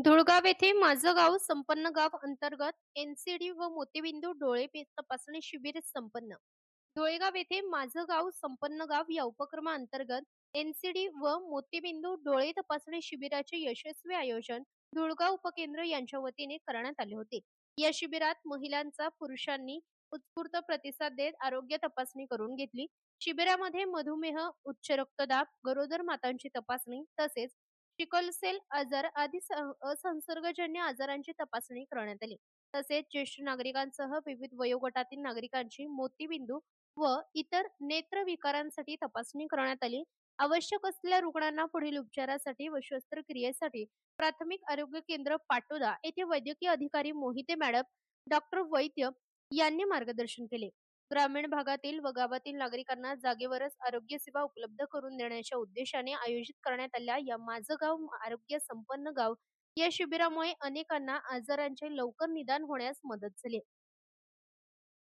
धुळगाव येथे माझं गाव संपन्न गाव अंतर्गत एनसीडी व मोतीबिंदू डोळे तपासणी शिबिर संपन्न. धुळेगाव येथे माझं गाव संपन्न गाव या उपक्रमाअंतर्गत एनसीडी व मोतीबिंदू डोळे तपासणी शिबिराचे यशस्वी आयोजन धुळगाव उपकेंद्र यांच्या वतीने करण्यात आले होते. या शिबिरात महिलांचा पुरुषांनी उत्स्फूर्त प्रतिसाद देत आरोग्य तपासणी करून घेतली. शिबिरामध्ये मधुमेह, उच्च रक्तदाब, गरोदर मातांची तपासणी तसेच सिकल सेल आजार आदी असंसर्गजन्य आजारांची तपासणी करण्यात आली. तसेच ज्येष्ठ नागरिकांसह विविध वयोगटातील नागरिकांची मोतीबिंदू व इतर नेत्रविकारांसाठी तपासणी करण्यात आली. आवश्यक असलेल्या रुग्णांना पुढील उपचारासाठी व शस्त्रक्रियेसाठी प्राथमिक आरोग्य केंद्र पाटोदा येथे वैद्यकीय अधिकारी मोहिते मॅडम, डॉक्टर वैद्य यांनी मार्गदर्शन केले. ग्रामीण भागातील व गावातील नागरिकांना जागेवरच आरोग्य सेवा उपलब्ध करून देण्याच्या उद्देशाने आयोजित करण्यात आलेल्या या माझं गाव आरोग्य संपन्न गाव या शिबिरामुळे अनेकांना आजारांचे लवकर निदान होण्यास मदत झाली.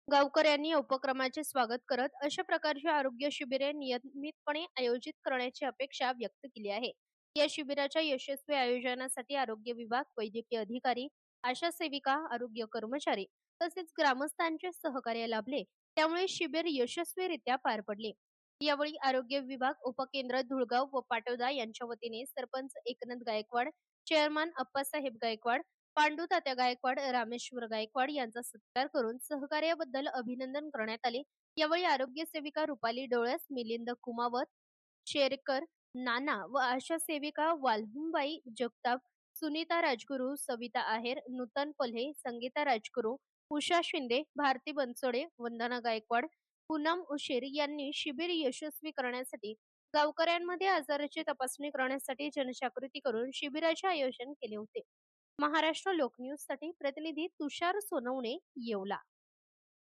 गावकऱ्यांनी या उपक्रमाचे स्वागत करत अशा प्रकारची आरोग्य शिबिरे नियमितपणे आयोजित करण्याची अपेक्षा व्यक्त केली आहे. या शिबिराच्या यशस्वी आयोजनासाठी आरोग्य विभाग, वैद्यकीय अधिकारी, आशा सेविका, आरोग्य कर्मचारी तसेच ग्रामस्थांचे सहकार्य लाभले. त्यामुळे शिबिर यशस्वीरित्या पार पडले. यावेळी आरोग्य विभाग, उपकेंद्र धुळगाव व पाटोदा यांच्या वतीने सरपंच एकनाथ गायकवाड, चेअरमन अप्पासाहेब गायकवाड, पांडू तात्या गायकवाड, रामेश्वर गायकवाड यांचा सत्कार करून सहकार्याबद्दल अभिनंदन करण्यात आले. यावेळी आरोग्य सेविका रुपाली डोळस, मिलिंद कुमावत, शेरकर, नाना व आशा सेविका वाल्हुंबाई जगताप, सुनीता राजगुरू, सविता आहेर, नूतन पल्हे, संगीता राजगुरू, उषा शिंदे, भारती बनसोडे, वंदना गायकवाड, पूनम उशीर यांनी शिबिर यशस्वी करण्यासाठी गावकऱ्यांमध्ये आजाराची तपासणी करण्यासाठी जनजागृती करून शिबिराचे आयोजन केले होते. महाराष्ट्र लोकन्यूजसाठी प्रतिनिधी तुषार सोनवणे, येवला.